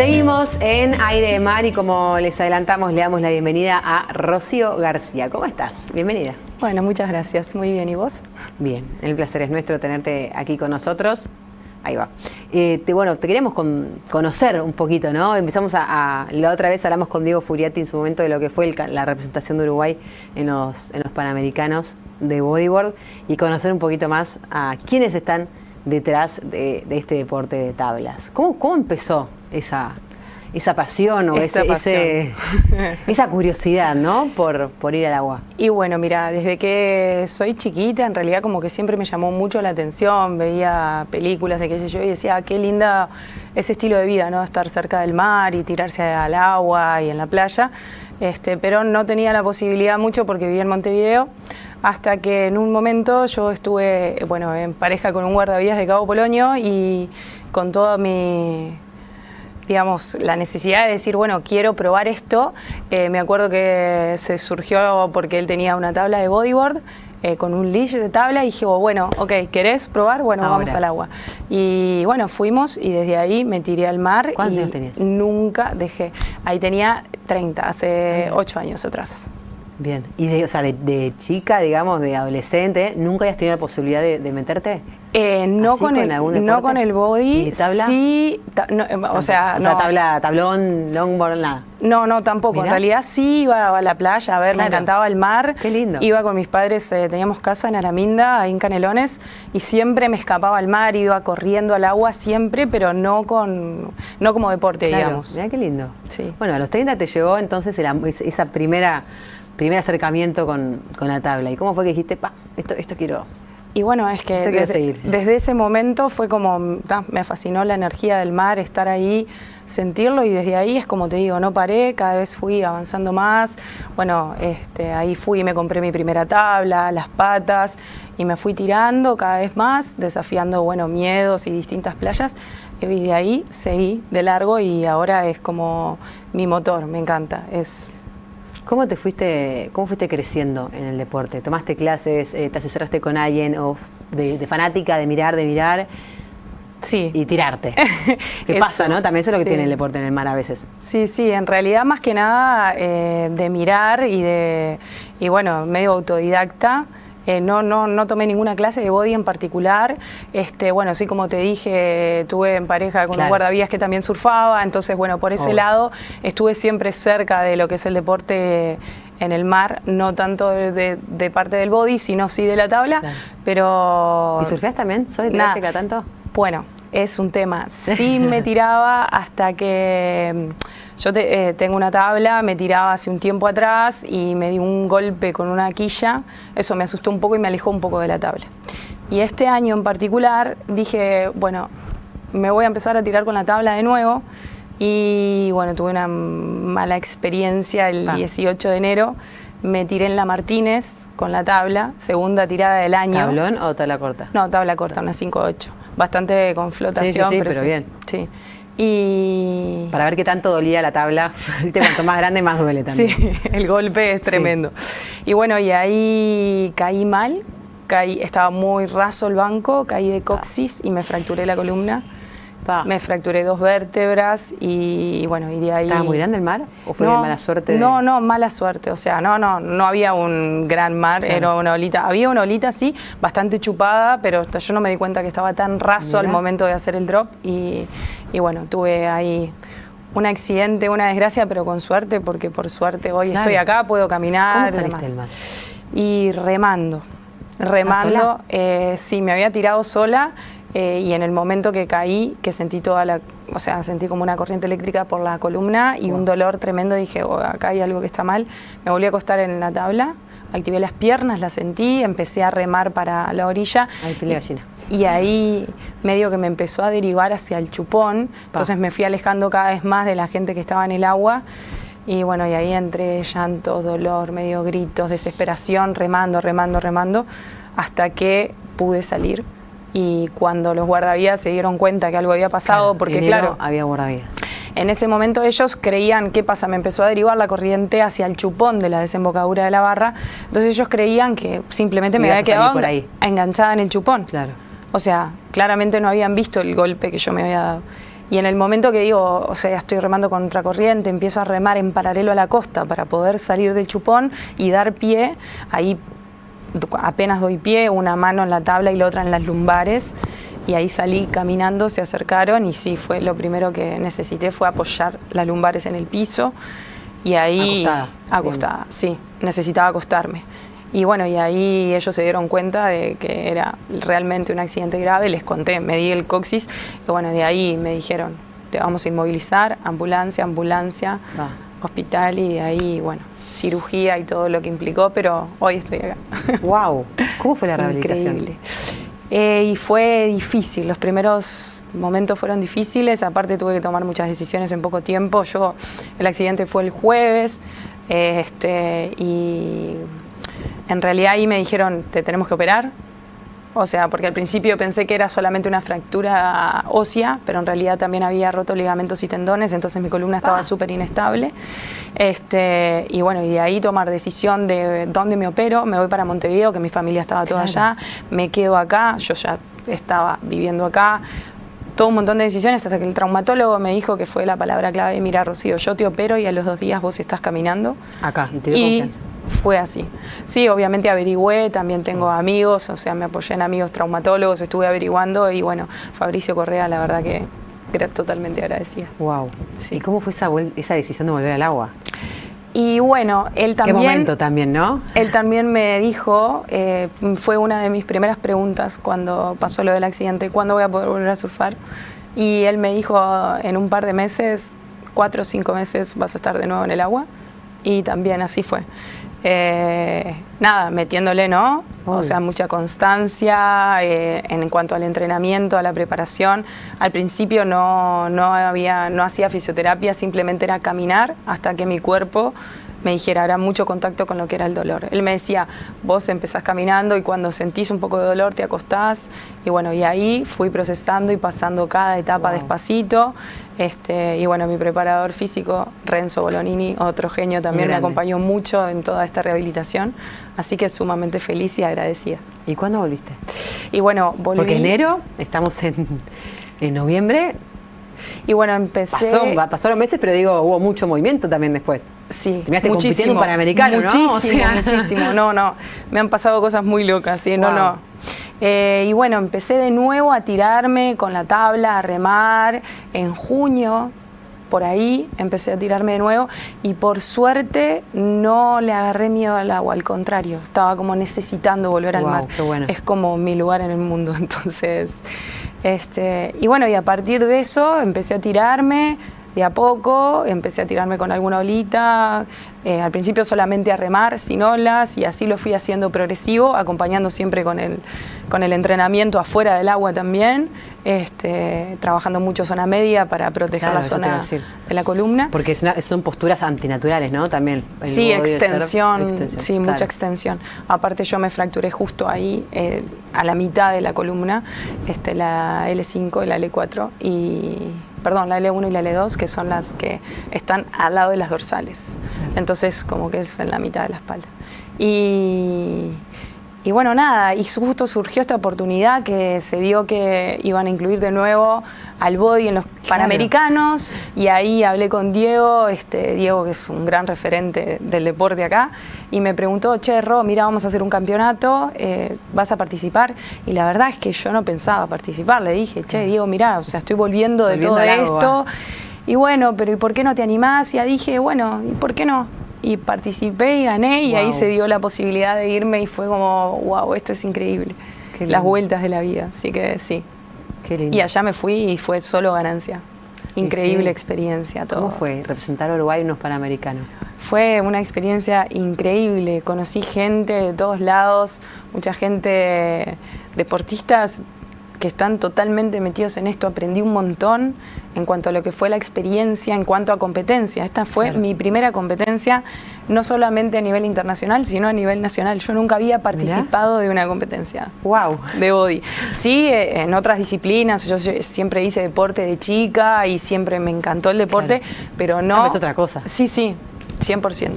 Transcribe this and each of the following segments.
Seguimos en Aire de Mar y como les adelantamos, le damos la bienvenida a Rocío García. ¿Cómo estás? Bienvenida. Bueno, muchas gracias. Muy bien. ¿Y vos? Bien, el placer es nuestro tenerte aquí con nosotros. Ahí va. Te queríamos conocer un poquito, ¿no? Empezamos la otra vez hablamos con Diego Furiati en su momento de lo que fue la representación de Uruguay en los Panamericanos de bodyboard y conocer un poquito más a quiénes están detrás de este deporte de tablas. ¿Cómo empezó esa pasión o esa curiosidad, ¿no? por ir al agua? Y bueno, mira, desde que soy chiquita, en realidad como que siempre me llamó mucho la atención, veía películas y qué sé yo, y decía, qué linda ese estilo de vida, ¿no? Estar cerca del mar y tirarse al agua y en la playa, pero no tenía la posibilidad mucho porque vivía en Montevideo, hasta que en un momento yo estuve, en pareja con un guardavidas de Cabo Polonio y con toda la necesidad de decir, quiero probar esto. Me acuerdo que se surgió porque él tenía una tabla de bodyboard con un leash de tabla y dije, ok, ¿querés probar? Vamos al agua. Y fuimos y desde ahí me tiré al mar. ¿Cuántos años tenías? Nunca dejé. Ahí tenía 30, hace 8 años atrás. Bien. ¿Y de chica, digamos, de adolescente, nunca habías tenido la posibilidad de meterte? No con el body. ¿Y tabla? Sí, tablón, longboard, nada. No, tampoco. ¿Mirá? En realidad sí iba a la playa, me encantaba el mar. Qué lindo. Iba con mis padres, teníamos casa en Araminda, ahí en Canelones, y siempre me escapaba al mar, iba corriendo al agua siempre, pero no como deporte, digamos. Mirá qué lindo. Sí. Bueno, a los 30 te llegó entonces esa primer acercamiento con la tabla. ¿Y cómo fue que dijiste, esto quiero? Y es que desde ese momento fue como, me fascinó la energía del mar, estar ahí, sentirlo, y desde ahí es como te digo, no paré, cada vez fui avanzando más. Ahí fui y me compré mi primera tabla, las patas, y me fui tirando cada vez más, desafiando, miedos y distintas playas, y de ahí seguí de largo y ahora es como mi motor, me encanta. ¿Cómo fuiste creciendo en el deporte? ¿Tomaste clases, te asesoraste con alguien o de fanática, de mirar? Sí. Y tirarte. ¿Qué pasa, no? También eso es lo que tiene el deporte en el mar a veces. Sí, en realidad más que nada de mirar y medio autodidacta. No tomé ninguna clase de body en particular. Sí, como te dije, tuve en pareja con un guardavidas que también surfaba, entonces, por ese lado estuve siempre cerca de lo que es el deporte en el mar, no tanto de parte del body, sino sí de la tabla, pero... ¿Y surfeás también? ¿Sos de tirarte cada tanto? Bueno, es un tema. Sí me tiraba hasta que... Yo tengo una tabla, me tiraba hace un tiempo atrás y me di un golpe con una quilla. Eso me asustó un poco y me alejó un poco de la tabla. Y este año en particular dije, me voy a empezar a tirar con la tabla de nuevo. Y tuve una mala experiencia el 18 de enero. Me tiré en la Martínez con la tabla, segunda tirada del año. ¿Tablón o tabla corta? No, tabla corta, una 5.8. Bastante con flotación. Sí, pero bien. Sí. Y... Para ver qué tanto dolía la tabla, cuanto más grande más duele también. Sí, el golpe es tremendo. Sí. Y ahí caí mal, estaba muy raso el banco, caí de coxis y me fracturé la columna. Me fracturé 2 vértebras y de ahí... ¿Estaba muy grande el mar? ¿O fue mala suerte? No, mala suerte. O sea, no había un gran mar, era una olita. Había una olita, sí, bastante chupada, pero yo no me di cuenta que estaba tan raso al momento de hacer el drop. Y tuve ahí un accidente, una desgracia, pero con suerte, porque por suerte hoy estoy acá, puedo caminar. ¿Cómo saliste del mar? Y remando. Sí, me había tirado sola. Y en el momento que caí, que sentí sentí como una corriente eléctrica por la columna y un dolor tremendo, dije, acá hay algo que está mal. Me volví a acostar en la tabla, activé las piernas, las sentí, empecé a remar para la orilla. Ahí pelea gallina. Y ahí medio que me empezó a derivar hacia el chupón, entonces me fui alejando cada vez más de la gente que estaba en el agua. Y ahí entre llantos, dolor, medio gritos, desesperación, remando, hasta que pude salir. Y cuando los guardavidas se dieron cuenta que algo había pasado, porque había guardavidas. En ese momento ellos creían, ¿qué pasa? Me empezó a derivar la corriente hacia el chupón de la desembocadura de la barra, entonces ellos creían que simplemente me había quedado enganchada en el chupón. Claro. O sea, claramente no habían visto el golpe que yo me había dado. Y en el momento que digo, o sea, estoy remando contra corriente, empiezo a remar en paralelo a la costa para poder salir del chupón y dar pie, ahí apenas doy pie, una mano en la tabla y la otra en las lumbares, y ahí salí caminando, se acercaron y sí, fue lo primero que necesité fue apoyar las lumbares en el piso y ahí... Acostada, sí, necesitaba acostarme. Y bueno, y ahí ellos se dieron cuenta de que era realmente un accidente grave, les conté, me di el coxis, y bueno, de ahí me dijeron, te vamos a inmovilizar, ambulancia, hospital, y de ahí, bueno, cirugía y todo lo que implicó, pero hoy estoy acá. ¡Wow! ¿Cómo fue la rehabilitación? Increíble. Y fue difícil, los primeros momentos fueron difíciles, aparte tuve que tomar muchas decisiones en poco tiempo. El accidente fue el jueves, y en realidad ahí me dijeron, te tenemos que operar. O sea, porque al principio pensé que era solamente una fractura ósea, pero en realidad también había roto ligamentos y tendones, entonces mi columna estaba súper inestable. Y bueno, y de ahí tomar decisión de dónde me opero. Me voy para Montevideo, que mi familia estaba toda allá, me quedo acá, yo ya estaba viviendo acá. Todo un montón de decisiones hasta que el traumatólogo me dijo que fue la palabra clave, mira Rocío, yo te opero y a los 2 días vos estás caminando. Acá, y te dio confianza. Fue así. Sí, obviamente averigüé, también tengo amigos, o sea, me apoyé en amigos traumatólogos, estuve averiguando y bueno, Fabricio Correa, la verdad que era totalmente agradecida. Wow. Sí. ¿Y cómo fue esa decisión de volver al agua? Y bueno, él también... Qué momento también, ¿no? Él también me dijo, fue una de mis primeras preguntas cuando pasó lo del accidente, ¿cuándo voy a poder volver a surfar? Y él me dijo, en un par de meses, 4 o 5 meses vas a estar de nuevo en el agua. Y también así fue. Nada, metiéndole, ¿no? O sea, mucha constancia en cuanto al entrenamiento, a la preparación. Al principio no hacía fisioterapia, simplemente era caminar hasta que mi cuerpo me dijera, era mucho contacto con lo que era el dolor. Él me decía, vos empezás caminando y cuando sentís un poco de dolor te acostás. Y bueno, y ahí fui procesando y pasando cada etapa despacito. Y bueno, mi preparador físico, Renzo Bolonini, otro genio, también me acompañó mucho en toda esta rehabilitación. Así que sumamente feliz y agradecida. ¿Y cuándo volviste? Y bueno, volví... Porque enero, estamos en noviembre... Y bueno, empecé... Pasó los meses, pero digo, hubo mucho movimiento también después. Sí, terminaste compitiendo un Panamericano, muchísimo, ¿no? O sea... muchísimo. No. Me han pasado cosas muy locas, ¿sí? Wow. No. Y bueno, empecé de nuevo a tirarme con la tabla, a remar. En junio, por ahí, empecé a tirarme de nuevo. Y por suerte, no le agarré miedo al agua. Al contrario, estaba como necesitando volver al mar. Qué bueno. Es como mi lugar en el mundo, entonces... y bueno, y a partir de eso empecé a tirarme de a poco, empecé a tirarme con alguna olita, al principio solamente a remar, sin olas, y así lo fui haciendo progresivo, acompañando siempre con el entrenamiento afuera del agua también, trabajando mucho zona media para proteger la zona de la columna. Porque son posturas antinaturales, ¿no? También. Sí, extensión, sí, mucha extensión. Aparte yo me fracturé justo ahí, a la mitad de la columna, la L5 y la L4, la L1 y la L2, que son las que están al lado de las dorsales. Entonces, como que es en la mitad de la espalda. Y bueno, nada, y justo surgió esta oportunidad que se dio que iban a incluir de nuevo al body en los Panamericanos, y ahí hablé con Diego, Diego que es un gran referente del deporte acá, y me preguntó, che, Ro, mira, vamos a hacer un campeonato, ¿vas a participar? Y la verdad es que yo no pensaba participar, le dije, che, Diego, mira, o sea, estoy volviendo de todo esto, y bueno, pero ¿y por qué no te animás? Y ya dije, bueno, ¿y por qué no? Y participé y gané, y ahí se dio la posibilidad de irme y fue como, wow, esto es increíble. Las vueltas de la vida, así que sí. Qué lindo. Y allá me fui y fue solo ganancia. Increíble experiencia todo. ¿Cómo fue representar a Uruguay en unos Panamericanos? Fue una experiencia increíble. Conocí gente de todos lados, mucha gente, deportistas que están totalmente metidos en esto. Aprendí un montón en cuanto a lo que fue la experiencia, en cuanto a competencia. Esta fue mi primera competencia, no solamente a nivel internacional, sino a nivel nacional. Yo nunca había participado de una competencia de body. Sí, en otras disciplinas, yo siempre hice deporte de chica y siempre me encantó el deporte, pero no... Es otra cosa. Sí, 100%.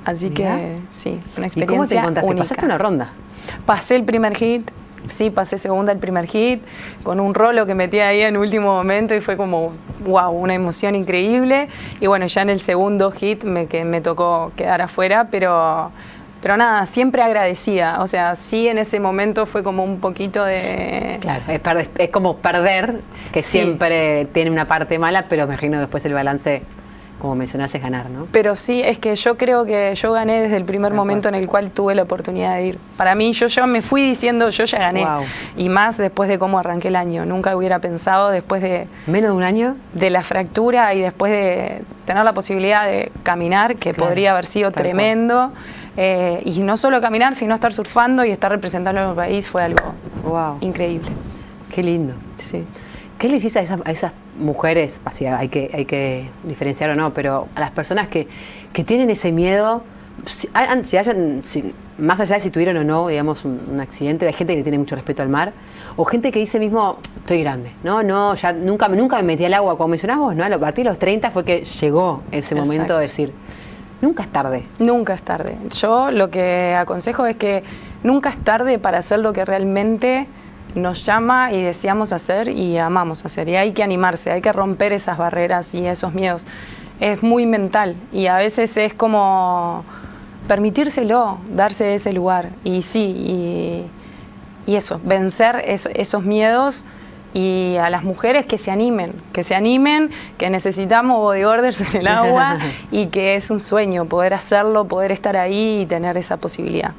Así que sí, una experiencia ¿Y cómo te encontraste? única. ¿Pasaste una ronda? Pasé el primer hit. Sí, pasé segunda el primer hit, con un rolo que metí ahí en último momento y fue como, wow, una emoción increíble. Y bueno, ya en el segundo hit me tocó quedar afuera, pero nada, siempre agradecida. O sea, sí, en ese momento fue como un poquito de... Claro, es como perder, que Sí. siempre tiene una parte mala, pero me imagino después el balance, como mencionás, es ganar, ¿no? Pero sí, es que yo creo que yo gané desde el primer momento en el cual tuve la oportunidad de ir. Para mí, yo ya me fui diciendo, yo ya gané. Wow. Y más después de cómo arranqué el año. Nunca hubiera pensado después ¿Menos de un año? de la fractura y después de tener la posibilidad de caminar, que Claro, podría haber sido tal tremendo. Y no solo caminar, sino estar surfando y estar representando a nuestro país fue algo Wow. increíble. Qué lindo. Sí. ¿Qué le decís a esas mujeres, así hay que diferenciar o no, pero a las personas que tienen ese miedo, más allá de si tuvieron o no, digamos, un accidente, hay gente que tiene mucho respeto al mar, o gente que dice mismo, estoy grande, no, ya nunca me metí al agua, como mencionabas vos, ¿no? A partir de los 30 fue que llegó ese momento Exacto. de decir, nunca es tarde. Nunca es tarde. Yo lo que aconsejo es que nunca es tarde para hacer lo que realmente nos llama y deseamos hacer y amamos hacer. Y hay que animarse, hay que romper esas barreras y esos miedos. Es muy mental y a veces es como permitírselo, darse ese lugar. Y sí, y eso, vencer esos miedos. Y a las mujeres que se animen, que necesitamos bodyboarders en el agua y que es un sueño poder hacerlo, poder estar ahí y tener esa posibilidad.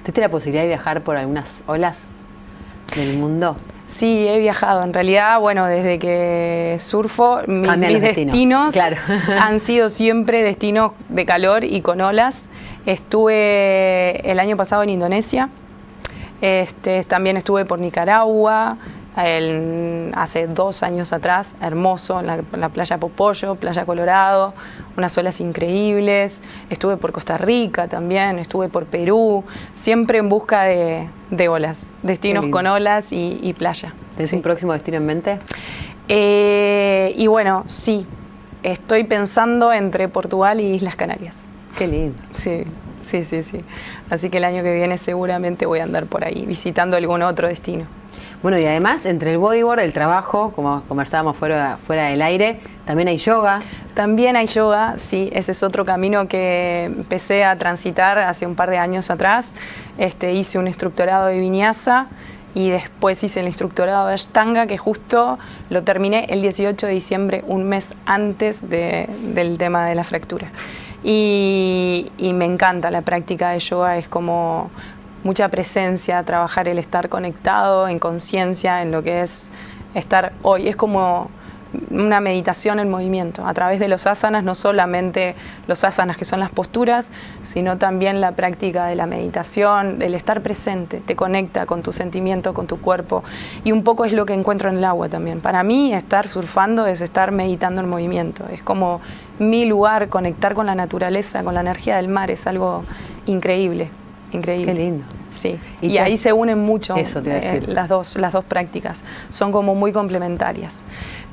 ¿Tuviste la posibilidad de viajar por algunas olas del mundo? Sí, he viajado. En realidad, bueno, desde que surfo, Cambian mis los destinos, destinos claro. han sido siempre destinos de calor y con olas. Estuve el año pasado en Indonesia, también estuve por Nicaragua, hace 2 años atrás, hermoso, en la playa Popoyo, playa Colorado, unas olas increíbles. Estuve por Costa Rica también, estuve por Perú, siempre en busca de olas, destinos con olas y playa. ¿Tenés Sí. un próximo destino en mente? Y bueno, sí, estoy pensando entre Portugal y Islas Canarias. Qué lindo. Sí. Así que el año que viene seguramente voy a andar por ahí, visitando algún otro destino. Bueno, y además, entre el bodyboard, el trabajo, como conversábamos fuera del aire, también hay yoga. También hay yoga, sí, ese es otro camino que empecé a transitar hace un par de años atrás. Hice un instructorado de vinyasa y después hice el instructorado de Ashtanga, que justo lo terminé el 18 de diciembre, un mes antes del tema de la fractura. Y me encanta la práctica de yoga, es como mucha presencia, trabajar el estar conectado en conciencia, en lo que es estar hoy. Es como una meditación en movimiento, a través de los asanas, no solamente los asanas que son las posturas, sino también la práctica de la meditación, el estar presente, te conecta con tu sentimiento, con tu cuerpo, y un poco es lo que encuentro en el agua también. Para mí estar surfando es estar meditando en movimiento, es como mi lugar, conectar con la naturaleza, con la energía del mar, es algo increíble. Increíble. Qué lindo. Sí. Y ahí se unen mucho eso te iba a decir. las dos prácticas. Son como muy complementarias.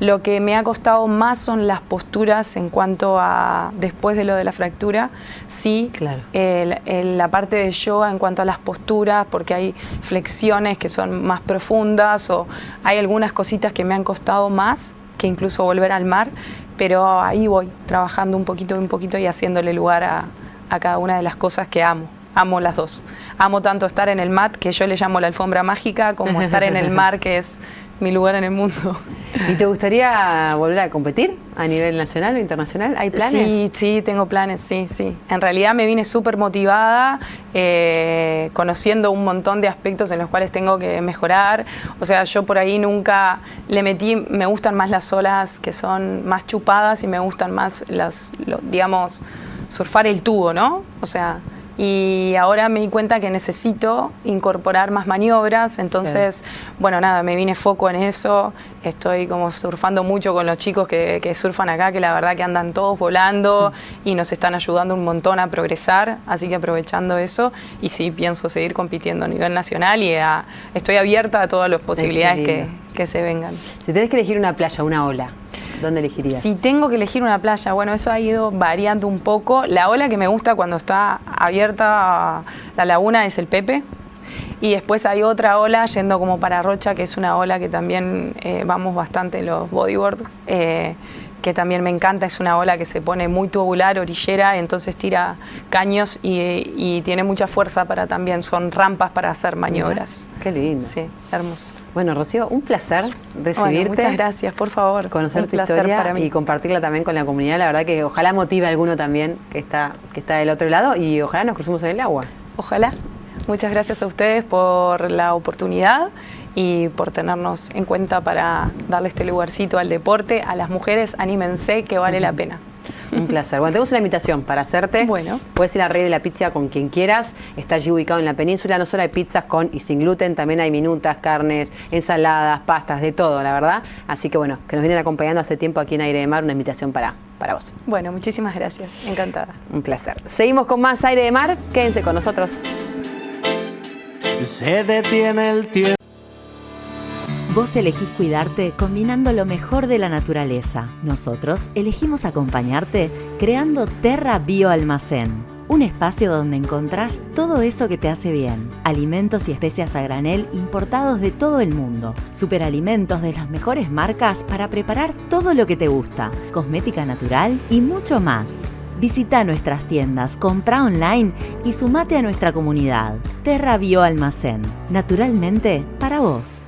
Lo que me ha costado más son las posturas en cuanto a, después de lo de la fractura, sí, Claro. La parte de yoga en cuanto a las posturas, porque hay flexiones que son más profundas o hay algunas cositas que me han costado más que incluso volver al mar, pero ahí voy, trabajando un poquito y haciéndole lugar a cada una de las cosas que amo. Amo las dos. Amo tanto estar en el mat, que yo le llamo la alfombra mágica, como estar en el mar, que es mi lugar en el mundo. ¿Y te gustaría volver a competir a nivel nacional o internacional? ¿Hay planes? Sí, tengo planes, sí. En realidad me vine súper motivada, conociendo un montón de aspectos en los cuales tengo que mejorar. O sea, yo por ahí nunca le metí, me gustan más las olas que son más chupadas y me gustan más digamos, surfar el tubo, ¿no? O sea... Y ahora me di cuenta que necesito incorporar más maniobras, entonces, bueno, nada, me vine foco en eso, estoy como surfando mucho con los chicos que surfan acá, que la verdad que andan todos volando y nos están ayudando un montón a progresar, así que aprovechando eso, y sí, pienso seguir compitiendo a nivel nacional y estoy abierta a todas las posibilidades que se vengan. Si tenés que elegir una playa, una ola, ¿dónde elegirías? Si tengo que elegir una playa, bueno, eso ha ido variando un poco. La ola que me gusta cuando está abierta la laguna es el Pepe. Y después hay otra ola yendo como para Rocha, que es una ola que también vamos bastante en los bodyboards, que también me encanta. Es una ola que se pone muy tubular, orillera, entonces tira caños y tiene mucha fuerza para también, son rampas para hacer maniobras. Qué lindo. Sí, hermoso. Bueno, Rocío, un placer recibirte. Bueno, muchas gracias, por favor. Conocer tu historia para mí y compartirla también con la comunidad. La verdad que ojalá motive a alguno también que está del otro lado y ojalá nos crucemos en el agua. Ojalá. Muchas gracias a ustedes por la oportunidad y por tenernos en cuenta para darle este lugarcito al deporte. A las mujeres, anímense, que vale la pena. Un placer. Bueno, tenemos una invitación para hacerte. Bueno. Puedes ir a Rey de la Pizza con quien quieras. Está allí ubicado en la península. No solo hay pizzas con y sin gluten, también hay minutas, carnes, ensaladas, pastas, de todo, la verdad. Así que bueno, que nos vienen acompañando hace tiempo aquí en Aire de Mar, una invitación para vos. Bueno, muchísimas gracias. Encantada. Un placer. Seguimos con más Aire de Mar. Quédense con nosotros. Se detiene el tiempo. Vos elegís cuidarte combinando lo mejor de la naturaleza. Nosotros elegimos acompañarte creando Terra Bio Almacén, un espacio donde encontrás todo eso que te hace bien. Alimentos y especias a granel importados de todo el mundo. Superalimentos de las mejores marcas para preparar todo lo que te gusta. Cosmética natural y mucho más. Visita nuestras tiendas, compra online y sumate a nuestra comunidad. Terra Bio Almacén, naturalmente para vos.